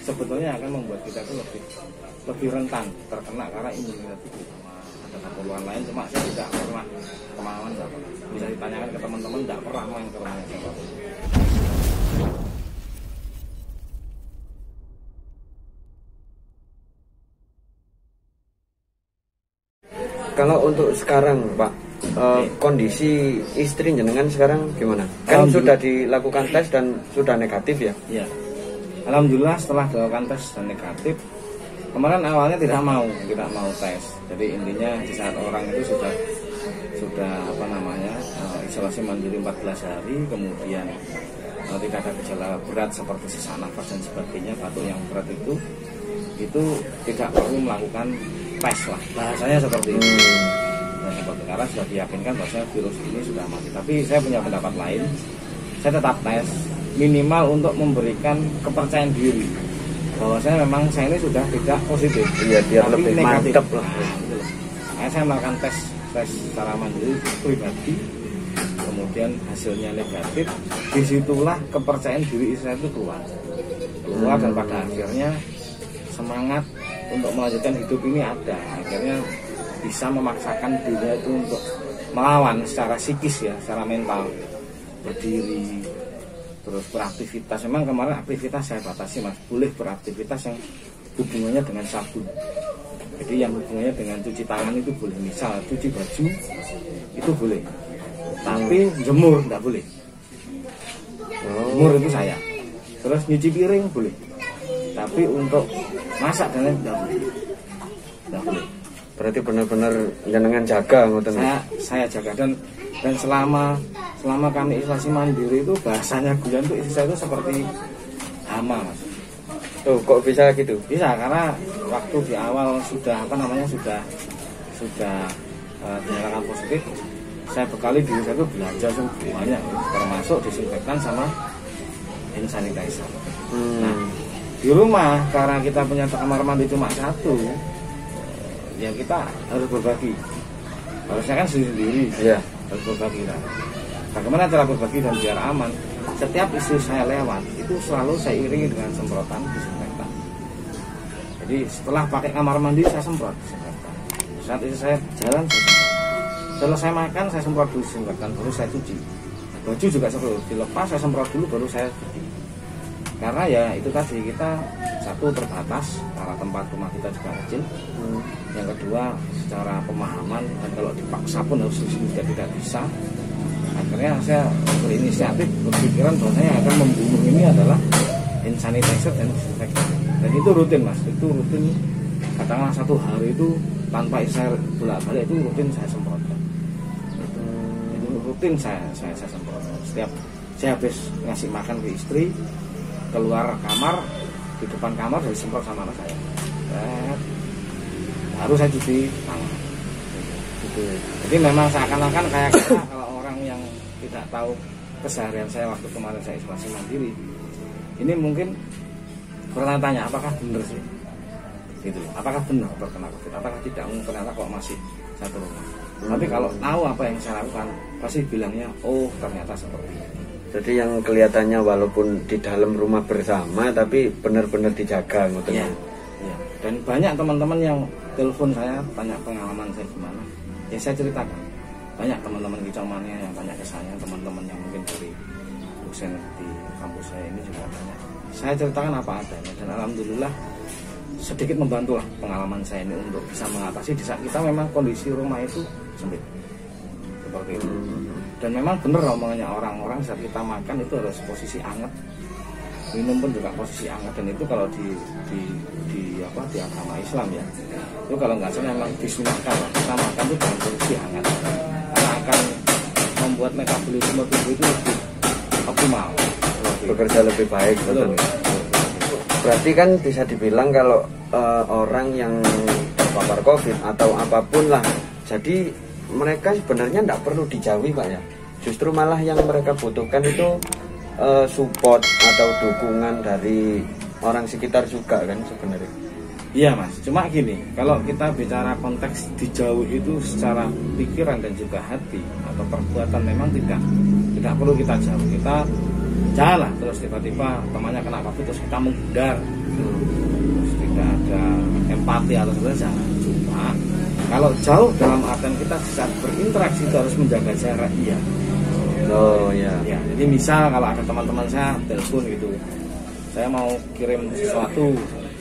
sebetulnya akan membuat kita itu lebih rentan terkena karena imunitas tubuh. Ada keperluan lain, cuma saya tidak pernah pengalaman, tidak pernah. Bisa ditanyakan ke teman-teman, tidak pernah main ke rumahnya siapapun. Kalau untuk sekarang Pak, kondisi istri jenengan sekarang gimana? Kan sudah dilakukan tes dan sudah negatif ya? Iya. Alhamdulillah setelah dilakukan tes dan negatif, kemarin awalnya tidak mau tes. Jadi intinya di saat orang itu sudah isolasi mandiri 14 hari, kemudian tidak ada gejala berat seperti sesak nafas dan sebagainya, batuk yang berat itu tidak perlu melakukan tes lah, bahasanya seperti itu. Karena sudah diyakinkan bahwa virus ini sudah mati. Tapi saya punya pendapat lain, saya tetap tes minimal untuk memberikan kepercayaan diri bahwa memang saya ini sudah tidak positif. Iya, biar tapi lebih negatif. mantap lah. Nah, saya melakukan tes secara mandiri pribadi, kemudian hasilnya negatif. Disitulah kepercayaan diri saya itu keluar dan pada akhirnya semangat untuk melanjutkan hidup ini ada. Akhirnya bisa memaksakan diri itu untuk melawan secara psikis ya, secara mental, berdiri, terus beraktivitas. Memang kemarin aktivitas saya batasi Mas, boleh beraktivitas yang hubungannya dengan sabun. Jadi yang hubungannya dengan cuci tangan itu boleh, misal cuci baju itu boleh, tapi jemur tidak boleh. Jemur itu saya. Terus nyuci piring boleh, tapi untuk masak dan lain tidak boleh. Berarti benar-benar jenengan jaga ngoten. Saya jaga dan selama kami isolasi mandiri itu bahasanya guyon itu istri saya itu seperti hama Mas. Tuh kok bisa gitu? Bisa karena waktu di awal sudah dinyatakan positif, saya bekali diri saya itu belanja banyak, termasuk disinfektan sama hand sanitizer. Nah, di rumah karena kita punya kamar mandi cuma satu, ya kita harus berbagi. Harusnya kan sendiri, ya harus berbagi. Nah, bagaimana cara berbagi dan biar aman? Setiap istri saya lewat itu selalu saya iringi dengan semprotan disinfektan. Jadi setelah pakai kamar mandi saya semprot disinfektan. Saat istri saya jalan saya semprot. Selesai makan saya semprot dulu disinfektan, baru saya cuci. Baju juga seperti dilepas saya semprot dulu baru saya cuci. Karena ya itu tadi, kita satu terbatas karena tempat rumah kita juga kecil. Yang kedua secara pemahaman, dan kalau dipaksa pun harus juga tidak bisa. Akhirnya saya berinisiatif berpikiran bahwa saya akan membunuh ini adalah hand sanitizer dan disinfektan. Dan itu rutin Mas, itu rutin. Katakanlah satu hari itu tanpa saya bolak-balik itu rutin saya semprotkan. Itu rutin saya semprotkan. Setiap saya habis ngasih makan ke istri, keluar kamar, di depan kamar saya semprot sama anak saya. Baru saya cuci tangan. Gitu. Jadi memang seakan-akan kayak kalau orang yang tidak tahu keseharian saya waktu kemarin saya isolasi mandiri, ini mungkin bertanya apakah benar sih? Gitu. Apakah benar terkena COVID? Apakah tidak? Ternyata kok masih satu rumah. Tapi kalau tahu apa yang saya lakukan, pasti bilangnya, oh ternyata seperti ini. Jadi yang kelihatannya walaupun di dalam rumah bersama, tapi benar-benar dijaga, ya. Dan banyak teman-teman yang telepon saya, tanya pengalaman saya gimana. Ya saya ceritakan. Banyak teman-teman Kicau Mania yang tanya ke saya, teman-teman yang mungkin dari dosen di kampus saya ini juga banyak. Saya ceritakan apa adanya dan alhamdulillah sedikit membantulah pengalaman saya ini untuk bisa mengatasi di saat kita memang kondisi rumah itu sempit. Seperti itu. Dan memang benar omongannya orang-orang saat kita makan itu harus posisi hangat, minum pun juga posisi hangat, dan itu kalau di agama Islam ya, itu kalau nggak salah memang disunahkan kita makan itu dalam posisi hangat karena akan membuat metabolisme tubuh itu lebih optimal, bekerja lebih baik. Betul. Berarti kan bisa dibilang kalau orang yang terpapar COVID atau apapun lah, jadi mereka sebenarnya tidak perlu dijauhi Pak ya. Justru malah yang mereka butuhkan itu support atau dukungan dari orang sekitar juga kan sebenarnya. Iya Mas, cuma gini, kalau kita bicara konteks dijauhi itu secara pikiran dan juga hati atau perbuatan memang tidak perlu kita jauh. Kita jalan terus tiba-tiba temannya kena COVID terus kita menghindar, terus tidak ada empati atau sebagainya jangan. Cuma kalau jauh dalam artian kita saat berinteraksi itu harus menjaga jarak, iya. Oh ya. Ya, jadi misal kalau ada teman-teman saya telepon gitu, saya mau kirim sesuatu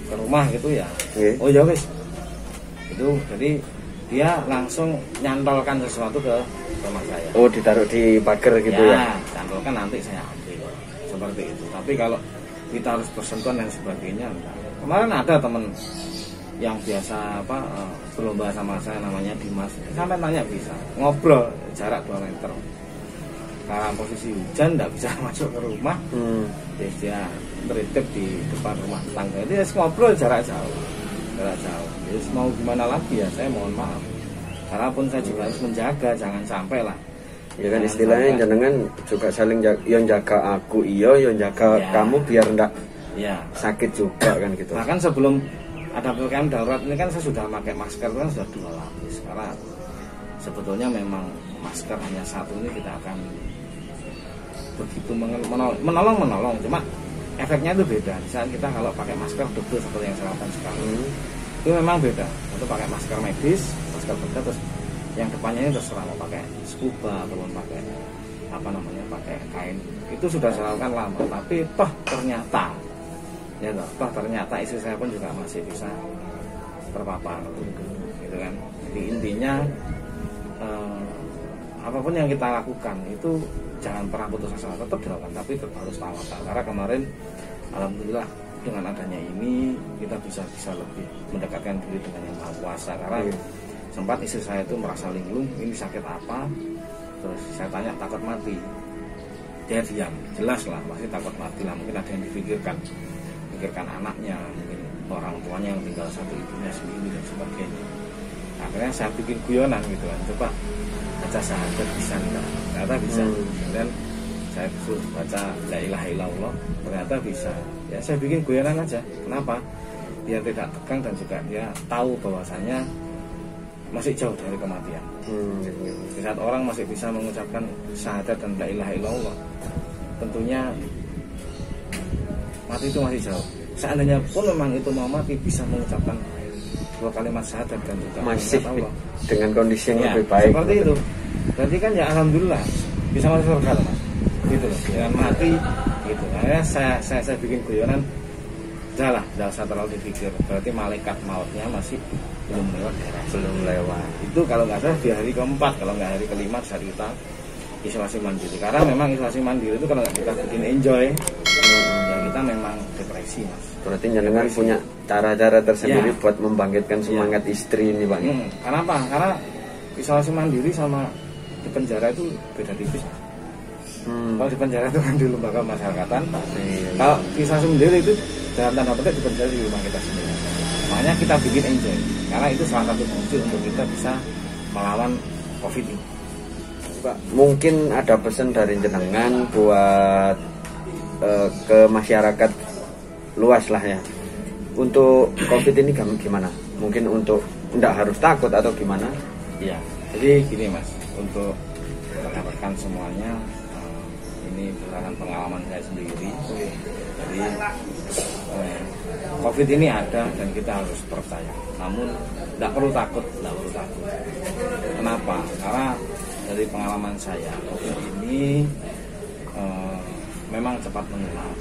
ke rumah gitu ya. Oh ya wes, itu jadi dia langsung nyantolkan sesuatu ke rumah saya. Oh, ditaruh di pagar gitu ya? Nyantolkan nanti saya ambil seperti itu. Tapi kalau kita harus bersentuhan dan sebagainya, enggak. Kemarin ada teman yang biasa berlomba sama saya, namanya Dimas, sampai tanya bisa ngobrol jarak 2 meter. Karena posisi hujan tidak bisa masuk ke rumah, jadi dia tertib di depan rumah tetangga. Dia ngobrol jarak jauh. Jadi mau gimana lagi ya, saya mohon maaf. Karena pun saya juga harus menjaga, jangan sampai lah. Ya kan istilahnya jenengan juga saling jaga aku yang jaga kamu biar enggak sakit juga kan gitu. Bahkan sebelum ada PPKM darurat ini kan saya sudah pakai masker kan sudah 2 lapis. Karena sebetulnya memang masker hanya satu ini kita akan begitu menolong, cuma efeknya itu beda. Misalnya kita kalau pakai masker double seperti yang saya lakukan sekarang, itu memang beda. Itu pakai masker medis, masker bedah, terus yang depannya ini terserah mau pakai scuba ataupun pakai pakai kain. Itu sudah saya lakukan lama, tapi ternyata istri saya pun juga masih bisa terpapar, gitu kan. Jadi intinya apapun yang kita lakukan itu jangan pernah putus asa, tetap dilakukan, tapi tetap harus tawakal. Karena kemarin alhamdulillah dengan adanya ini kita bisa lebih mendekatkan diri dengan Yang Maha Kuasa. Karena sempat istri saya itu merasa linglung, ini sakit apa? Terus saya tanya takut mati, dia diam, jelas lah pasti takut mati lah. Mungkin ada yang dipikirkan anaknya, mungkin orang tuanya yang tinggal satu, ibunya sendiri dan sebagainya. Akhirnya saya bikin guyonan gitu kan, coba baca syahadat bisa enggak? Ternyata bisa. Dan saya suruh baca la ilaha illallah, ternyata bisa. Ya saya bikin guyonan aja. Kenapa? Dia tidak tegang dan juga dia tahu bahwasanya masih jauh dari kematian. Di saat orang masih bisa mengucapkan syahadat dan la ilaha illallah, tentunya mati itu masih jauh. Seandainya pun memang itu mau mati, bisa mengucapkan 2 kalimat syahadat dan juga masih Allah dengan kondisi yang lebih baik. Seperti itu. Berarti kan ya alhamdulillah bisa masuk surga loh, Mas. Gitu loh. Dengan mati gitu. Akhirnya saya bikin guyonan. Udahlah, enggak usah terlalu dipikir. Berarti malaikat mautnya masih belum lewat. Itu kalau nggak salah di hari keempat, kalau nggak hari kelima saat kita isolasi mandiri. Karena memang isolasi mandiri itu kalau nggak kita bikin enjoy, ya kita memang depresi, Mas. Berarti jenengan punya cara-cara tersendiri buat membangkitkan semangat istri ini, Pak. Karena apa? Karena isolasi mandiri sama di penjara itu beda tipis. Kalau di penjara itu kan di lembaga masyarakatan, kalau isolasi mandiri itu dalam tanda petik di penjara di rumah kita sendiri. Makanya kita bikin enjoy, karena itu salah satu kunci untuk kita bisa melawan COVID ini. Pak, mungkin ada pesan dari jenengan buat ke masyarakat luas lah ya, untuk COVID ini gimana? Mungkin untuk tidak harus takut atau gimana? Iya, jadi gini Mas, untuk mendapatkan semuanya ini berdasarkan pengalaman saya sendiri. Jadi COVID ini ada dan kita harus percaya. Namun tidak perlu takut. Kenapa? Karena dari pengalaman saya, COVID ini memang cepat menular.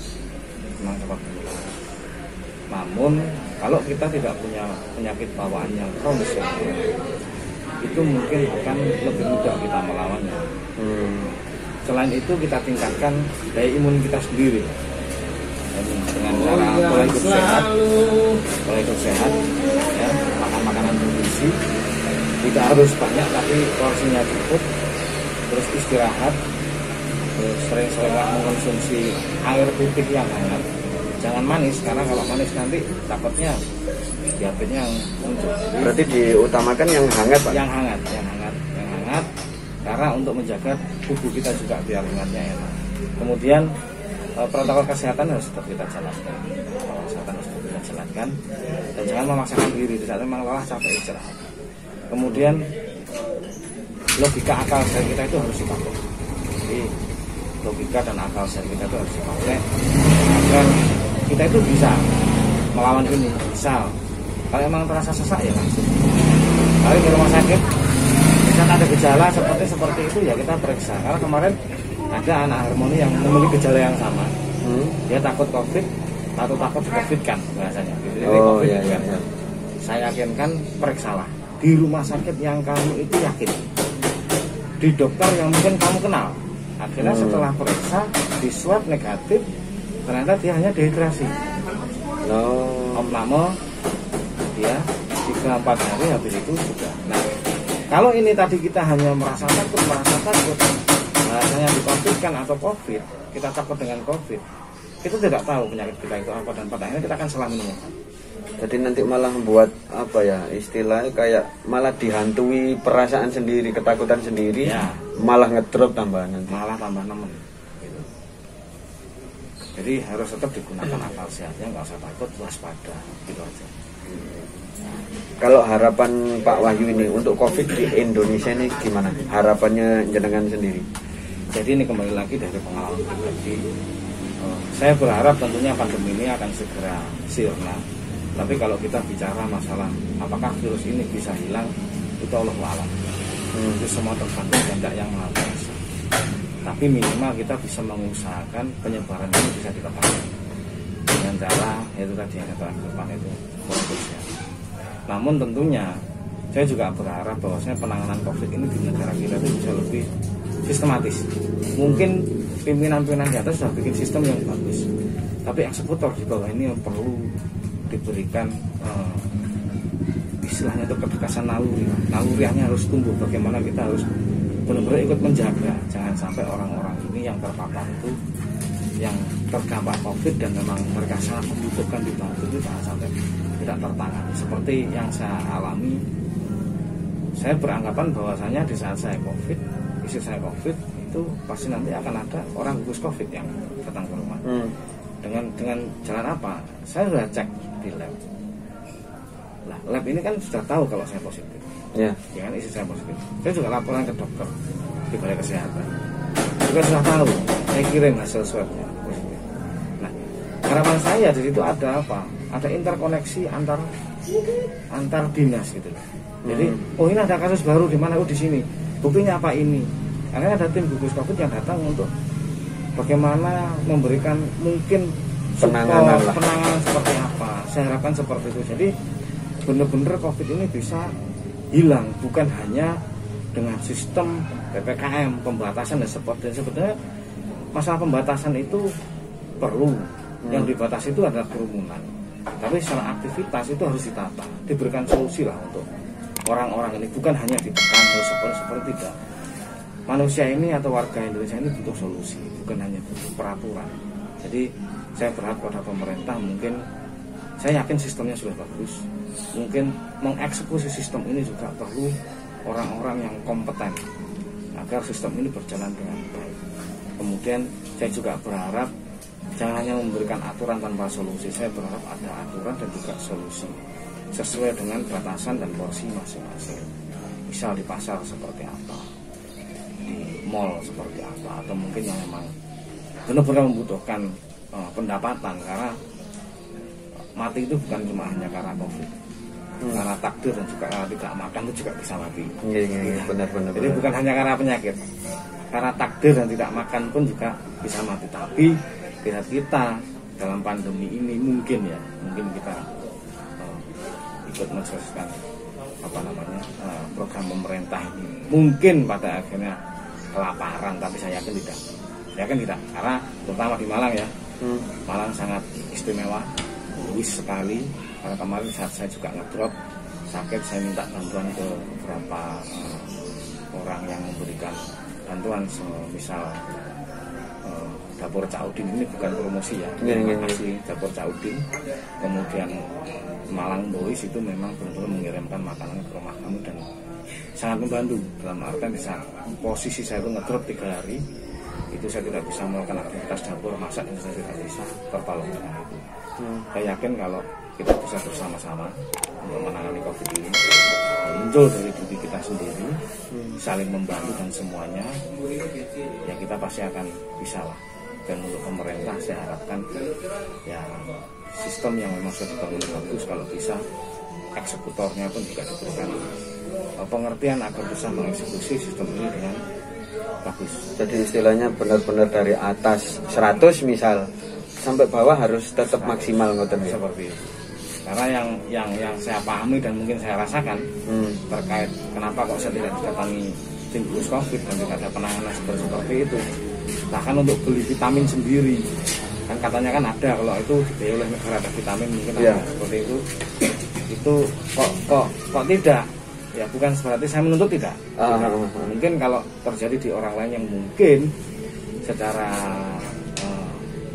Namun kalau kita tidak punya penyakit bawaan yang kronis, itu mungkin akan lebih mudah kita melawannya. Selain itu kita tingkatkan daya imun kita sendiri dengan cara pola hidup sehat, ya, makan makanan bergizi, tidak harus banyak tapi porsinya cukup, terus istirahat, terus sering-sering mengkonsumsi air putih yang hangat, jangan manis karena kalau manis nanti takutnya diabetesnya muncul. Berarti diutamakan yang hangat, Pak? Yang hangat, karena untuk menjaga tubuh kita juga biar hangatnya enak. Kemudian protokol kesehatan harus tetap kita jalankan. Dan jangan memaksakan diri di saat memang lelah, capek, istirahat. Kemudian logika akal sehat kita itu harus dipakai. Jadi logika dan akal sehat kita itu harus dipakai agar kita itu bisa melawan ini. Misal kalau emang terasa sesak ya langsung. Kalau di rumah sakit misalnya ada gejala seperti itu ya kita periksa. Karena kemarin ada anak harmoni yang memiliki gejala yang sama, dia takut COVID atau takut COVID kan bahasanya. Jadi COVID iya, kan. iya. Saya yakinkan periksalah di rumah sakit yang kamu itu yakin, di dokter yang mungkin kamu kenal. Akhirnya setelah periksa di swab negatif, ternyata dia hanya dehidrasi. Opname dia 3-4 hari habis itu sudah. Nah, kalau ini tadi kita hanya merasa takut, rasanya di-COVID-kan atau COVID, kita takut dengan COVID, kita tidak tahu penyakit kita itu apa, dan pada akhirnya kita akan salah menemukan. Jadi nanti malah membuat apa ya, istilahnya kayak malah dihantui perasaan sendiri, ketakutan sendiri, ya. Malah ngedrop tambahan nanti. Malah tambah nemen gitu. Jadi harus tetap digunakan akal sehatnya, nggak usah takut, waspada gitu aja. Kalau harapan Pak Wahyu ini untuk COVID di Indonesia ini gimana? Harapannya jenengan sendiri? Jadi ini kembali lagi dari pengalaman pribadi. Saya berharap tentunya pandemi ini akan segera sirna. Tapi kalau kita bicara masalah apakah virus ini bisa hilang, itu Allahu a'lam. Itu semua tergantung kehendak yang Maha Kuasa. Tapi minimal kita bisa mengusahakan penyebaran ini bisa ditekan dengan cara yaitu tadi yang saya depan itu fokusnya. Namun tentunya saya juga berharap bahwasanya penanganan COVID ini di negara kita itu bisa lebih sistematis. Mungkin pimpinan-pimpinan di atas sudah bikin sistem yang bagus, tapi eksekutor di bawah ini yang perlu diberikan istilahnya itu ketegasan naluriahnya harus tumbuh. Bagaimana kita harus benar-benar ikut menjaga, jangan sampai orang-orang ini yang terpapar itu yang terdampak COVID dan memang mereka sangat membutuhkan dibantu itu jangan sampai tidak tertangani. Seperti yang saya alami, saya beranggapan bahwasanya di saat saya COVID, istri saya COVID, itu pasti nanti akan ada orang gugus COVID yang datang ke rumah. Dengan jalan apa? Saya sudah cek di lab. Lah, lab ini kan sudah tahu kalau saya positif. Ya kan, istri saya positif. Saya juga laporan ke dokter di balai kesehatan. Juga sudah tahu. Saya kirim hasil swabnya positif. Nah, harapan saya di situ ada apa? Ada interkoneksi antar dinas gitu. Jadi, oh ini ada kasus baru di mana? Oh di sini. Buktinya apa ini? Akhirnya ada tim gugus COVID yang datang untuk bagaimana memberikan mungkin penanganan seperti apa. Saya harapkan seperti itu. Jadi benar-benar COVID ini bisa hilang, bukan hanya dengan sistem PPKM, pembatasan dan sebetulnya masalah pembatasan itu perlu. Yang dibatasi itu adalah kerumunan. Tapi secara aktivitas itu harus ditata, diberikan solusi lah untuk orang-orang ini, bukan hanya ditekan seperti tidak. Manusia ini atau warga Indonesia ini butuh solusi, bukan hanya butuh peraturan. Jadi saya berharap pada pemerintah, mungkin saya yakin sistemnya sudah bagus, mungkin mengeksekusi sistem ini juga perlu orang-orang yang kompeten agar sistem ini berjalan dengan baik. Kemudian saya juga berharap jangan hanya memberikan aturan tanpa solusi. Saya berharap ada aturan dan juga solusi sesuai dengan batasan dan porsi masing-masing. Misal di pasar seperti apa, di mall seperti apa, atau mungkin yang memang benar-benar membutuhkan pendapatan, karena mati itu bukan cuma hanya karena COVID, karena takdir dan juga karena tidak makan itu juga bisa mati. Benar-benar. Jadi bukan hanya karena penyakit, karena takdir dan tidak makan pun juga bisa mati. Tapi lihat kita dalam pandemi ini mungkin kita ikut mensukseskan program pemerintah ini. Mungkin pada akhirnya kelaparan, tapi saya yakin tidak. Karena terutama di Malang ya, Malang sangat istimewa, luas sekali. Karena kemarin saat saya juga ngedrop sakit, saya minta bantuan ke beberapa orang yang memberikan bantuan, misal Dapur Caudin, ini bukan promosi ya, asli Dapur Caudin. Kemudian Malang Boys itu memang benar-benar mengirimkan makanan ke rumah kami dan sangat membantu. Dalam artian di saat posisi saya itu ngedrop 3 hari, itu saya tidak bisa melakukan aktivitas dapur, masak, dan saya tidak bisa tertolong dengan itu. Saya yakin kalau kita bisa bersama-sama untuk menangani COVID ini, muncul dari diri kita sendiri, saling membantu dan semuanya, ya kita pasti akan bisa lah dan untuk pemerintah saya harapkan ya sistem yang memang sudah dibangun bagus, kalau bisa eksekutornya pun juga diberikan pengertian agar bisa mengeksekusi sistem ini dengan bagus. Jadi istilahnya benar-benar dari atas 100 misal sampai bawah harus tetap maksimal ngoten ya. Seperti itu. Karena yang saya pahami dan mungkin saya rasakan terkait kenapa kok saya tidak didatangi tim gugus COVID dan tidak ada penanganan seperti itu. Bahkan untuk beli vitamin sendiri, kan katanya kan ada, kalau itu dibiayai oleh negara ada vitamin mungkin ada seperti itu kok tidak. Ya bukan berarti saya menuntut tidak. Mungkin kalau terjadi di orang lain yang mungkin secara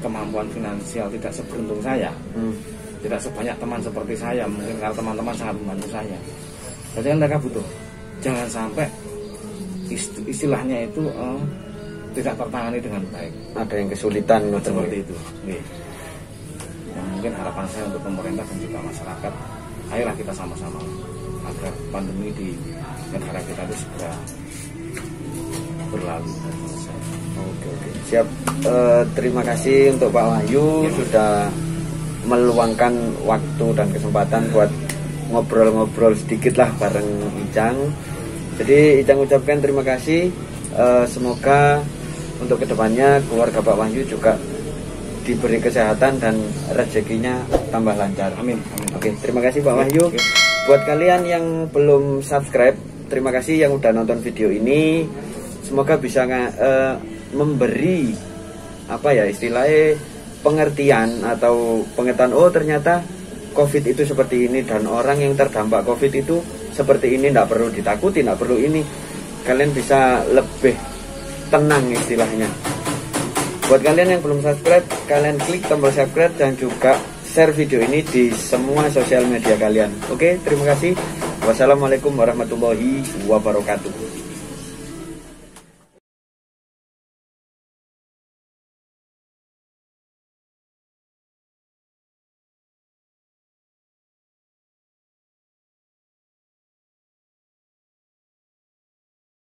kemampuan finansial tidak seberuntung saya, tidak sebanyak teman seperti saya, mungkin kalau teman-teman sangat membantu saya, berarti kan mereka butuh. Jangan sampai istilahnya itu tidak tertangani dengan baik. Ada yang kesulitan seperti itu. Yang mungkin harapan saya untuk pemerintah dan juga masyarakat, ayolah kita sama-sama agar pandemi di negara kita itu segera berlalu dan selesai. Oke. Siap. Terima kasih untuk Pak Wahyu sudah meluangkan waktu dan kesempatan buat ngobrol-ngobrol sedikit lah bareng Ijang. Jadi Ijang ucapkan terima kasih. Semoga untuk kedepannya keluarga Pak Wahyu juga diberi kesehatan dan rezekinya tambah lancar. Amin. Oke, terima kasih Pak Wahyu. Buat kalian yang belum subscribe, terima kasih yang udah nonton video ini. Semoga bisa memberi istilahnya pengertian atau pengetahuan, oh ternyata COVID itu seperti ini dan orang yang terdampak COVID itu seperti ini, tidak perlu ditakuti, tidak perlu ini. Kalian bisa lebih tenang istilahnya. Buat kalian yang belum subscribe, kalian klik tombol subscribe dan juga share video ini di semua sosial media kalian. Oke, terima kasih. Wassalamualaikum warahmatullahi wabarakatuh.